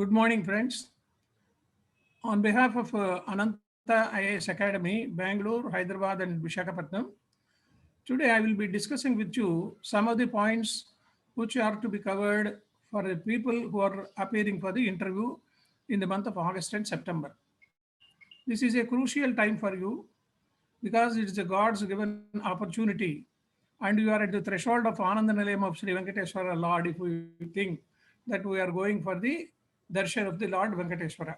Good morning, friends. On behalf of Ananta IAS Academy, Bangalore, Hyderabad, and Visakhapatnam, today I will be discussing with you some of the points which are to be covered for the people who are appearing for the interview in the month of August and September. This is a crucial time for you because it is a God's given opportunity and you are at the threshold of Ananda Nilayam of Sri Venkateswara Lord if we think that we are going for the darshan of the Lord Venkateswara.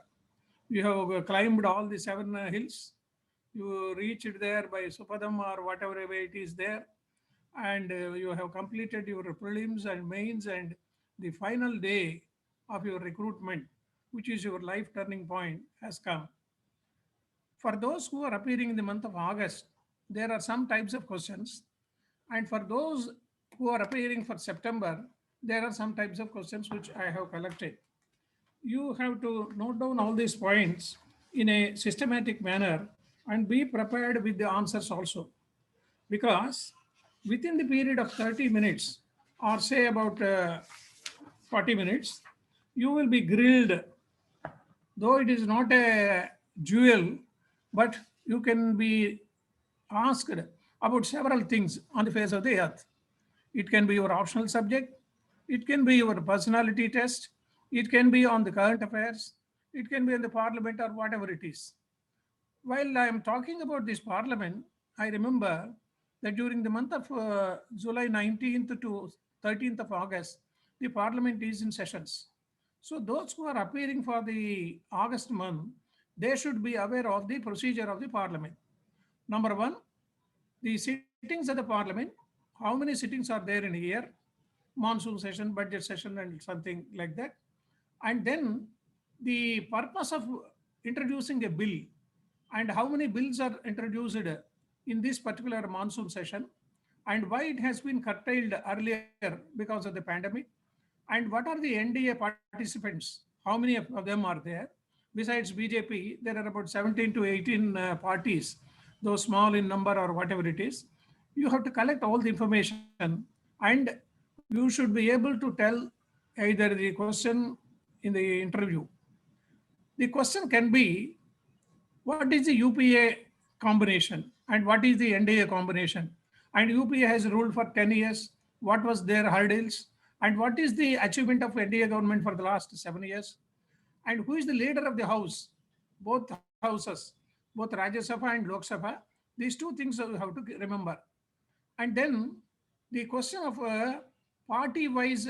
You have climbed all the seven hills. You reached there by Supadam or whatever way it is there. And you have completed your prelims and mains and the final day of your recruitment, which is your life turning point, has come. For those who are appearing in the month of August, there are some types of questions. And for those who are appearing for September, there are some types of questions which I have collected. You have to note down all these points in a systematic manner and be prepared with the answers also. Because within the period of 30 minutes or say about 40 minutes, you will be grilled, though it is not a duel, but you can be asked about several things on the face of the earth. It can be your optional subject, it can be your personality test, it can be on the current affairs, it can be in the parliament or whatever it is. While I am talking about this parliament, I remember that during the month of July 19th to 13th of August, the parliament is in sessions. So those who are appearing for the August month, they should be aware of the procedure of the parliament. Number one, the sittings of the parliament, how many sittings are there in a year, monsoon session, budget session, and something like that. And then the purpose of introducing a bill and how many bills are introduced in this particular monsoon session and why it has been curtailed earlier because of the pandemic and what are the NDA participants, how many of them are there. Besides BJP, there are about 17 to 18 parties, though small in number or whatever it is. You have to collect all the information and you should be able to tell either the question in the interview. The question can be, what is the UPA combination and what is the NDA combination? And UPA has ruled for 10 years. What was their hurdles? And what is the achievement of NDA government for the last 7 years? And who is the leader of the house? Both houses, both Rajya Sabha and Lok Sabha. These two things you have to remember. And then the question of party-wise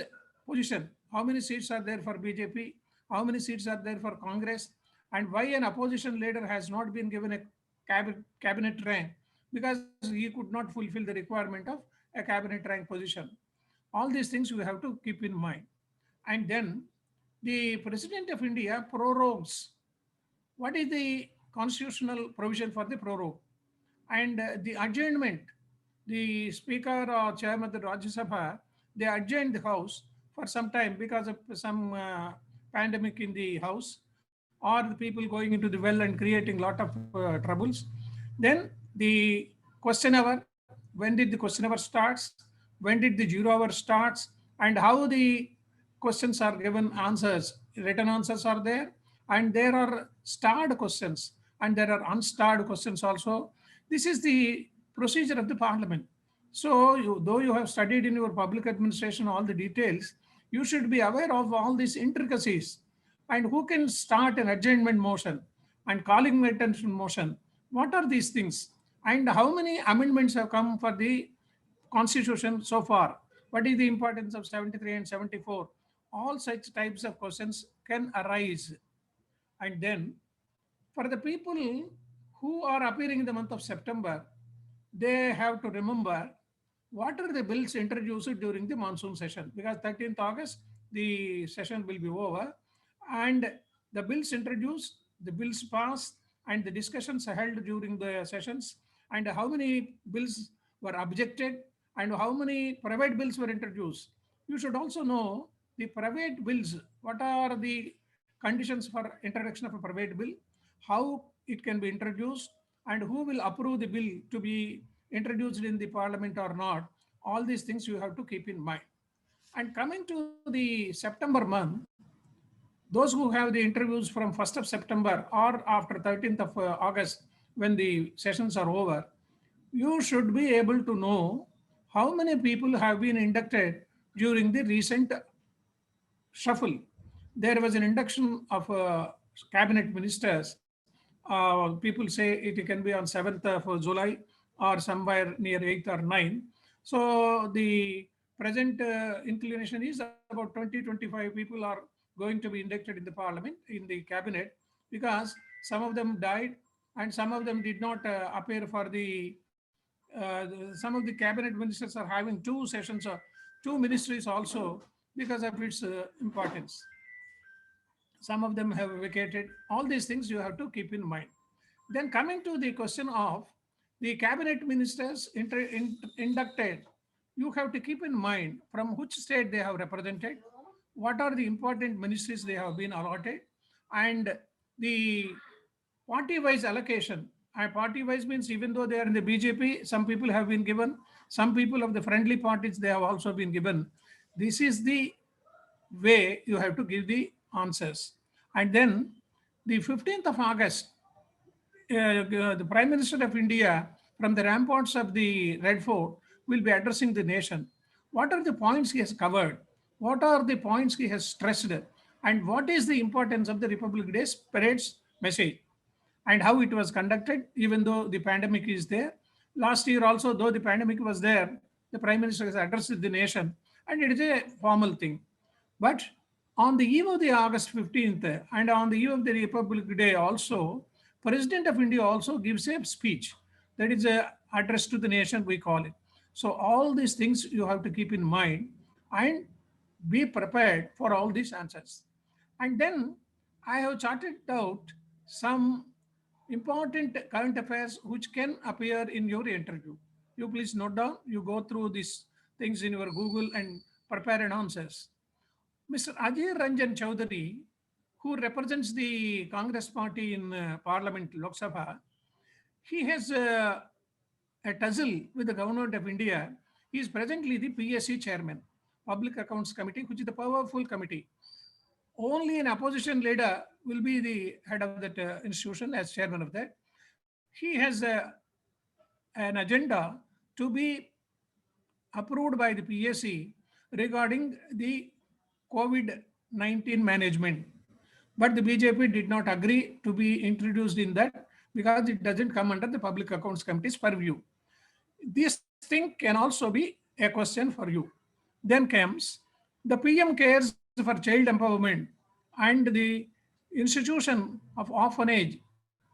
position. How many seats are there for BJP? How many seats are there for Congress? And why an opposition leader has not been given a cabinet rank? Because he could not fulfill the requirement of a cabinet rank position. All these things you have to keep in mind. And then the President of India prorogues. What is the constitutional provision for the prorogue? And the adjournment, the speaker or chairman of the Rajya Sabha, they adjourned the house for some time because of some pandemic in the house or the people going into the well and creating a lot of troubles. Then the question hour, when did the question hour starts? When did the 0 hour starts? And how the questions are given answers, written answers are there. And there are starred questions and there are unstarred questions also. This is the procedure of the parliament. So though you have studied in your public administration all the details, you should be aware of all these intricacies and who can start an adjournment motion and calling attention motion. What are these things? And how many amendments have come for the constitution so far? What is the importance of 73 and 74? All such types of questions can arise. And then for the people who are appearing in the month of September, they have to remember what are the bills introduced during the monsoon session, because 13th August, the session will be over and the bills introduced, the bills passed and the discussions held during the sessions and how many bills were objected and how many private bills were introduced. You should also know the private bills, what are the conditions for introduction of a private bill, how it can be introduced and who will approve the bill to be introduced in the parliament or not. All these things you have to keep in mind. And coming to the September month, Those who have the interviews from 1st of September or after 13th of August, when the sessions are over, you should be able to know how many people have been inducted during the recent shuffle. There was an induction of cabinet ministers. People say it can be on 7th of July or somewhere near 8th or 9th. So the present inclination is about 20-25 people are going to be inducted in the parliament, in the cabinet, because some of them died and some of them did not appear for some of the cabinet ministers are having two sessions or two ministries also because of its importance. Some of them have vacated. All these things you have to keep in mind. Then coming to the question of the cabinet ministers inducted, you have to keep in mind from which state they have represented, what are the important ministries they have been allotted, and the party-wise allocation. And party-wise means even though they are in the BJP, some people have been given, some people of the friendly parties, they have also been given. This is the way you have to give the answers. And then the 15th of August, the Prime Minister of India from the ramparts of the Red Fort will be addressing the nation. What are the points he has covered? What are the points he has stressed? And what is the importance of the Republic Day parade's message? And how it was conducted, even though the pandemic is there. Last year also, though the pandemic was there, the Prime Minister has addressed the nation, and it is a formal thing. But on the eve of the August 15th and on the eve of the Republic Day also, President of India also gives a speech. That is a address to the nation, we call it. So all these things you have to keep in mind and be prepared for all these answers. And then I have charted out some important current affairs which can appear in your interview. You please note down, you go through these things in your Google and prepare an answers. Mr. Aji Ranjit Chowdhury, who represents the Congress party in Parliament, Lok Sabha, he has a tussle with the government of India. He is presently the PSC chairman, Public Accounts Committee, which is the powerful committee. Only an opposition leader will be the head of that institution as chairman of that. He has an agenda to be approved by the PSC regarding the COVID-19 management. But the BJP did not agree to be introduced in that because it doesn't come under the Public Accounts Committee's purview. This thing can also be a question for you. Then comes the PM cares for child empowerment and the institution of orphanage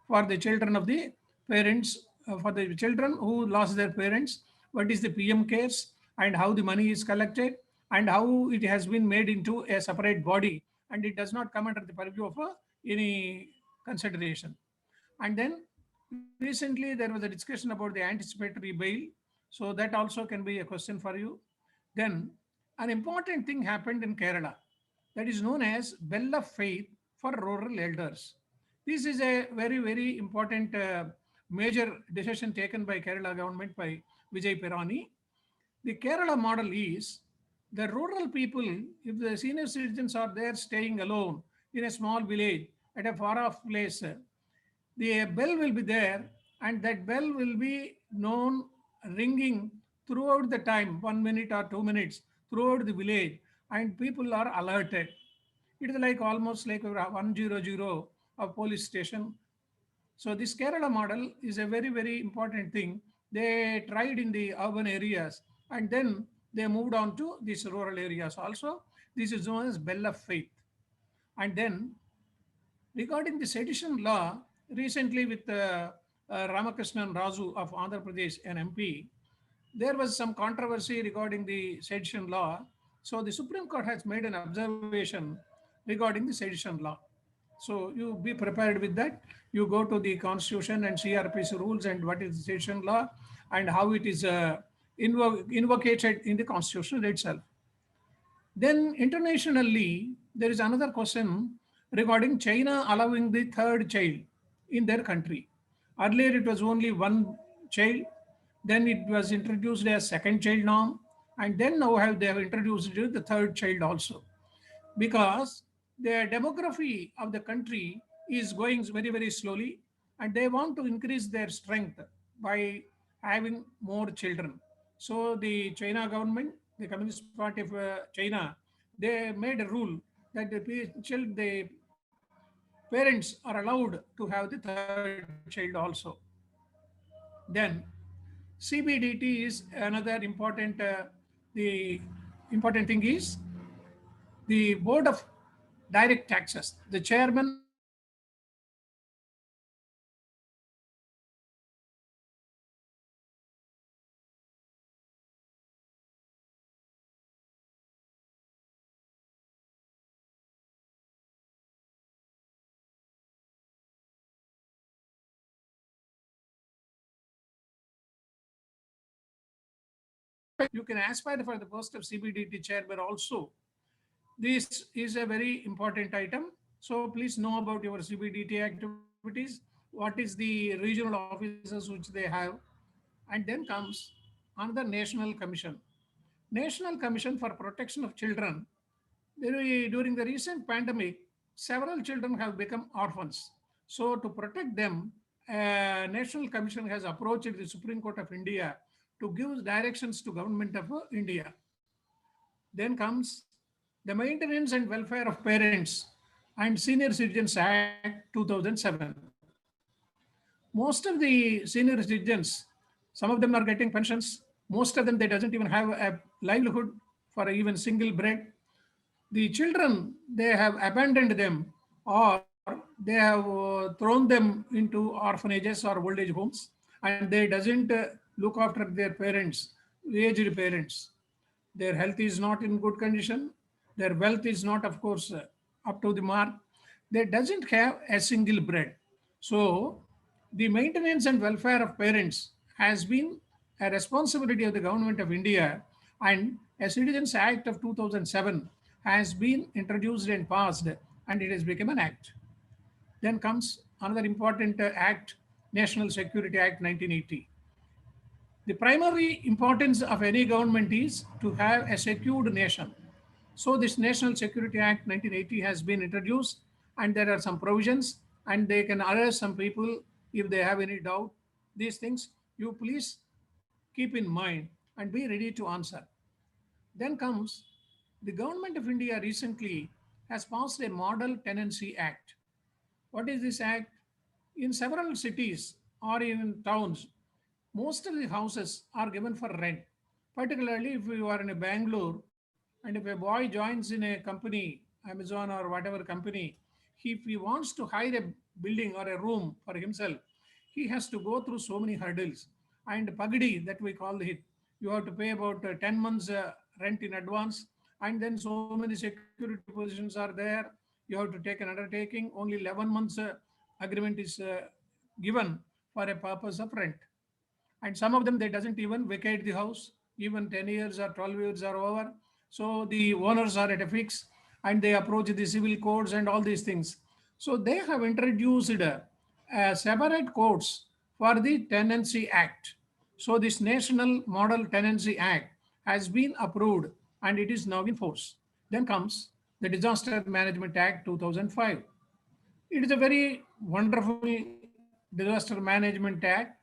for the children of the parents, for the children who lost their parents. What is the PM cares and how the money is collected and how it has been made into a separate body and it does not come under the purview of any consideration. And then recently there was a discussion about the anticipatory bail. So that also can be a question for you. Then an important thing happened in Kerala that is known as Bell of Faith for rural elders. This is a very, very important major decision taken by Kerala government by Vijay Pirani. The Kerala model is the rural people, if the senior citizens are there staying alone in a small village at a far off place, the bell will be there and that bell will be known ringing throughout the time, 1 minute or 2 minutes, throughout the village, and people are alerted. It is like almost like a 100 of police station. So this Kerala model is a very, very important thing. They tried in the urban areas and then they moved on to these rural areas also. This is known as Bell of Faith. And then regarding the sedition law, recently with Ramakrishnan Raju of Andhra Pradesh, an MP, there was some controversy regarding the sedition law. So the Supreme Court has made an observation regarding the sedition law. So you be prepared with that. You go to the Constitution and CRPC rules and what is the sedition law and how it is invocated in the Constitution itself. Then internationally, there is another question regarding China allowing the third child in their country. Earlier, it was only one child. Then it was introduced as second child norm. And then now they have introduced the third child also. Because the demography of the country is going very, very slowly, and they want to increase their strength by having more children. So the China government, the Communist Party of China, they made a rule that the parents are allowed to have the third child also. Then CBDT is another important. The important thing is the Board of Direct Taxes. The chairman of the Board of Direct Taxes has been introduced and passed, and it is now in force. Then comes the you can aspire for the post of CBDT chairman also. This is a very important item. So please know about your CBDT activities. What is the regional offices which they have? And then comes another national commission. National Commission for Protection of Children. During the recent pandemic, several children have become orphans. So to protect them, a National Commission has approached the Supreme Court of India to give directions to Government of India. Then comes the Maintenance and Welfare of Parents and Senior Citizens Act 2007. Most of the senior citizens, some of them are getting pensions. Most of them they doesn't even have a livelihood for even single bread. The children they have abandoned them, or they have thrown them into orphanages or old age homes, and they doesn't look after their parents, aged parents. Their health is not in good condition, their wealth is not of course up to the mark, they doesn't have a single bread. So the maintenance and welfare of parents has been a responsibility of the government of India, and a Citizens Act of 2007 has been introduced and passed, and it has become an act. Then comes another important act, National Security Act 1980. The primary importance of any government is to have a secured nation. So this National Security Act 1980 has been introduced, and there are some provisions, and they can arrest some people if they have any doubt. These things you please keep in mind and be ready to answer. Then comes the Government of India recently has passed a Model Tenancy Act. What is this act? In several cities or in towns, most of the houses are given for rent. Particularly if you are in a Bangalore and if a boy joins in a company, Amazon or whatever company, if he wants to hire a building or a room for himself, he has to go through so many hurdles. And pagdi that we call it, you have to pay about 10 months rent in advance, and then so many security positions are there. You have to take an undertaking. Only 11 months agreement is given for a purpose of rent, and some of them they doesn't even vacate the house. Even 10 years or 12 years are over, so the owners are at a fix, and they approach the civil courts and all these things. So they have introduced separate courts for the Tenancy Act. So this National Model Tenancy Act has been approved, and it is now in force. Then comes the Disaster Management Act 2005. It is a very wonderful disaster management act.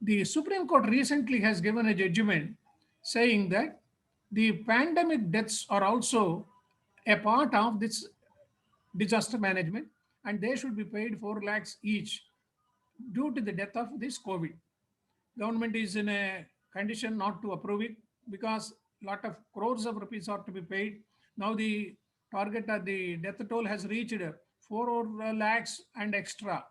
The Supreme Court recently has given a judgment saying that the pandemic deaths are also a part of this disaster management, and they should be paid 4 lakhs each due to the death of this COVID. Government is in a condition not to approve it because lot of crores of rupees are to be paid. Now the target of the death toll has reached 4 lakhs and extra,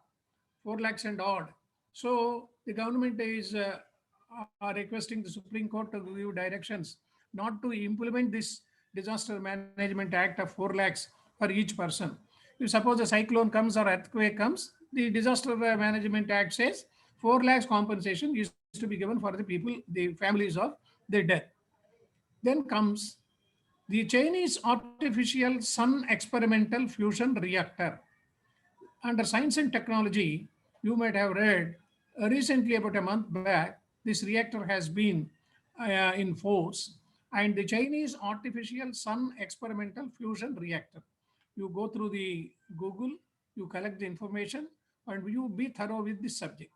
4 lakhs and odd. So the government is are requesting the Supreme Court to give directions not to implement this Disaster Management Act of 4 lakhs for each person. If suppose a cyclone comes or earthquake comes, the Disaster Management Act says 4 lakhs compensation is to be given for the people, the families of the dead. Then comes the Chinese artificial sun experimental fusion reactor. Under science and technology, you might have read recently about a month back, this reactor has been in force, and the Chinese artificial sun experimental fusion reactor. You go through the Google, you collect the information, and you be thorough with this subject.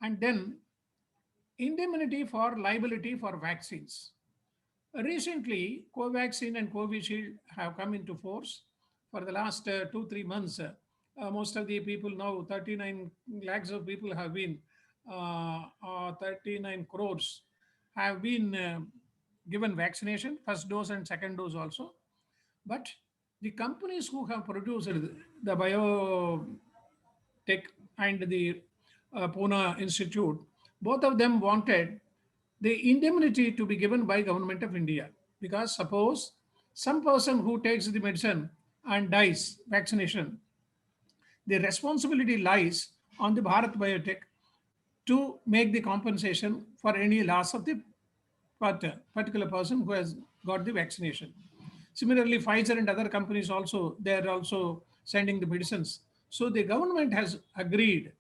And then indemnity for liability for vaccines. Recently, Covaxin and Covishield have come into force. For the last 2 3 months, most of the people now, 39 lakhs of people have been, 39 crores have been given vaccination, first dose and second dose also. But the companies who have produced the biotech and the Pune Institute, both of them wanted the indemnity to be given by government of India. Because suppose some person who takes the medicine and dies vaccination, the responsibility lies on the Bharat Biotech to make the compensation for any loss of the particular person who has got the vaccination. Similarly, Pfizer and other companies also, they are also sending the medicines. So the government has agreed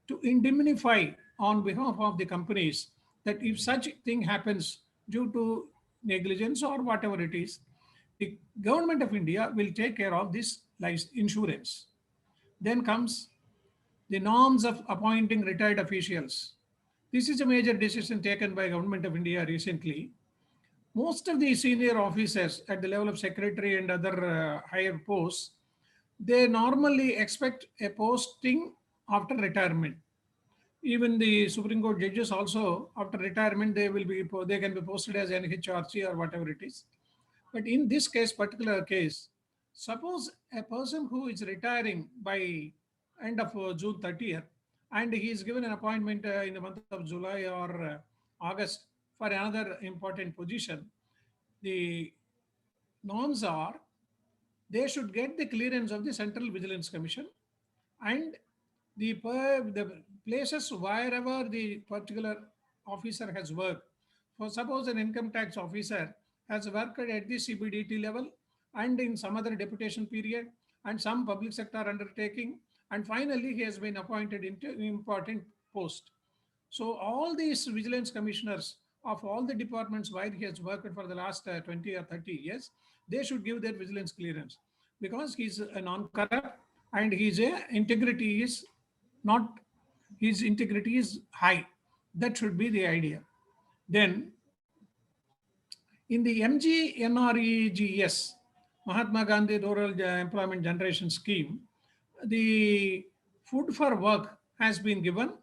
to indemnify on behalf of the companies that if such thing happens due to negligence or whatever it is, the government of India will take care of this life insurance. Then comes the norms of appointing retired officials. This is a major decision taken by government of India recently. Most of the senior officers at the level of secretary and other higher posts, they normally expect a posting after retirement. Even the Supreme Court judges also, after retirement, they can be posted as NHRC or whatever it is. But in this case, particular case, suppose a person who is retiring by end of June 30th, and he is given an appointment in the month of July or August for another important position, the norms are they should get the clearance of the Central Vigilance Commission, and the places wherever the particular officer has worked. For suppose an income tax officer has worked at the CBDT level and in some other deputation period and some public sector undertaking, and finally he has been appointed into an important post. So all these vigilance commissioners of all the departments where he has worked for the last 20 or 30 years, they should give their vigilance clearance because he's a non-corrupt and his integrity is not, his integrity is high. That should be the idea. Then in the MGNREGS, Mahatma Gandhi Rural Employment Generation Scheme, the food for work has been given,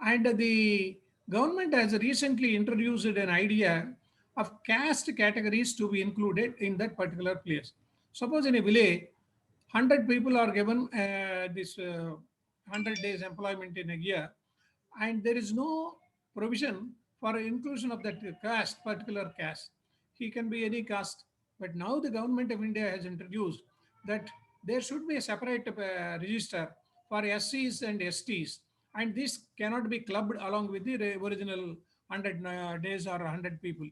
and the government has recently introduced an idea of caste categories to be included in that particular place. Suppose in a village, 100 people are given this 100 days employment in a year, and there is no provision for inclusion of that caste, particular caste. He can be any caste. But now the government of India has introduced that there should be a separate register for SCs and STs, and this cannot be clubbed along with the original 100 days or 100 people.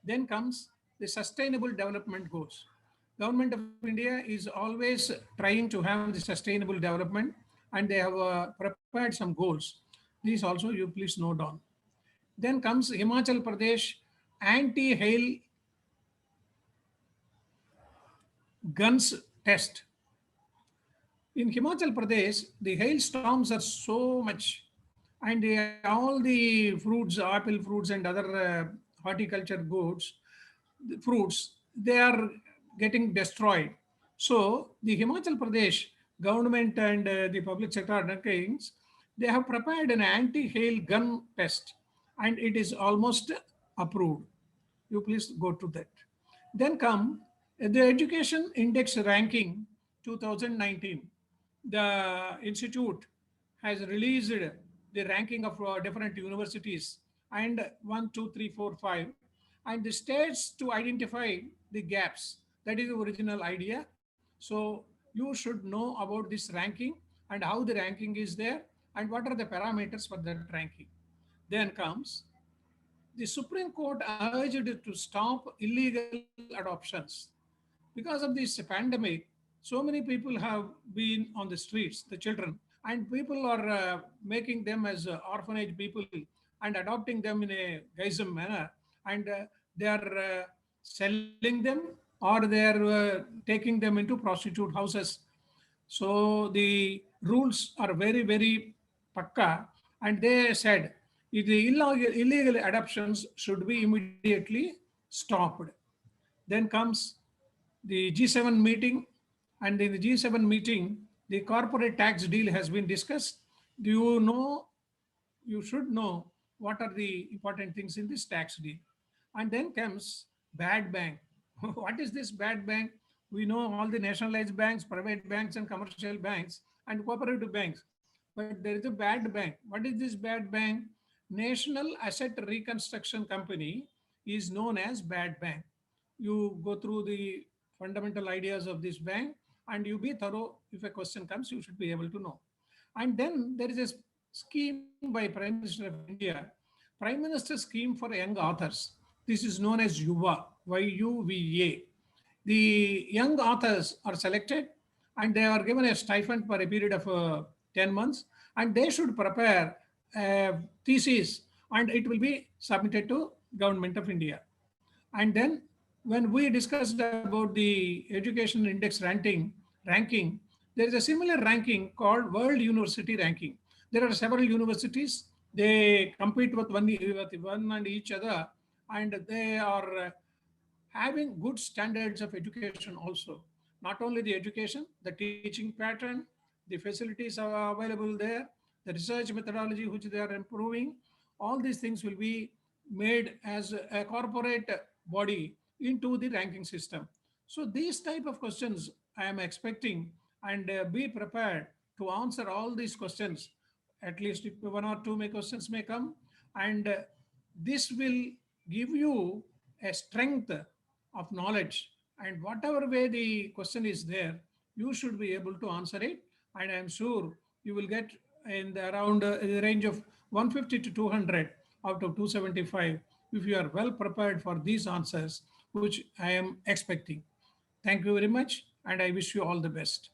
Then comes the sustainable development goals. Government of India is always trying to have the sustainable development, and they have prepared some goals. These also you please note on. Then comes Himachal Pradesh anti-hail guns test. In Himachal Pradesh, the hailstorms are so much, and all the fruits, apple fruits, and other horticulture goods, the fruits, they are getting destroyed. So the Himachal Pradesh government and the public sector undertakings, they have prepared an anti-hail gun test, and it is almost approved. You please go to that. Then come the Education Index Ranking 2019. The institute has released the ranking of different universities and 1, 2, 3, 4, 5, and the states to identify the gaps. That is the original idea. So you should know about this ranking and how the ranking is there and what are the parameters for that ranking. Then comes the Supreme Court urged to stop illegal adoptions. Because of this pandemic, so many people have been on the streets, the children, and people are making them as orphanage people and adopting them in a guism manner, and they are selling them or or they are taking them into prostitute houses. So the rules are very, very pakka, and they said the illegal adoptions should be immediately stopped. Then comes the G7 meeting, and in the G7 meeting, the corporate tax deal has been discussed. Do you know? You should know what are the important things in this tax deal. And then comes bad bank. What is this bad bank? We know all the nationalized banks, private banks, and commercial banks, and cooperative banks. But there is a bad bank. What is this bad bank? National Asset Reconstruction Company is known as bad bank. You go through the fundamental ideas of this bank and you be thorough. If a question comes, you should be able to know. And then there is a scheme by Prime Minister of India, Prime Minister Scheme for Young Authors. This is known as YUVA, YUVA. The young authors are selected and they are given a stipend for a period of 10 months, and they should prepare a thesis and it will be submitted to Government of India. And then when we discussed about the education index ranking, there is a similar ranking called World University Ranking. There are several universities. They compete with one and each other, and they are having good standards of education also. Not only the education, the teaching pattern, the facilities are available there, the research methodology which they are improving, all these things will be made as a corporate body into the ranking system. So these type of questions I am expecting, and be prepared to answer all these questions. At least if one or two questions may come, and this will give you a strength of knowledge, and whatever way the question is there, you should be able to answer it, and I am sure you will get in the around the range of 150 to 200 out of 275 if you are well prepared for these answers which I am expecting. Thank you very much, and I wish you all the best.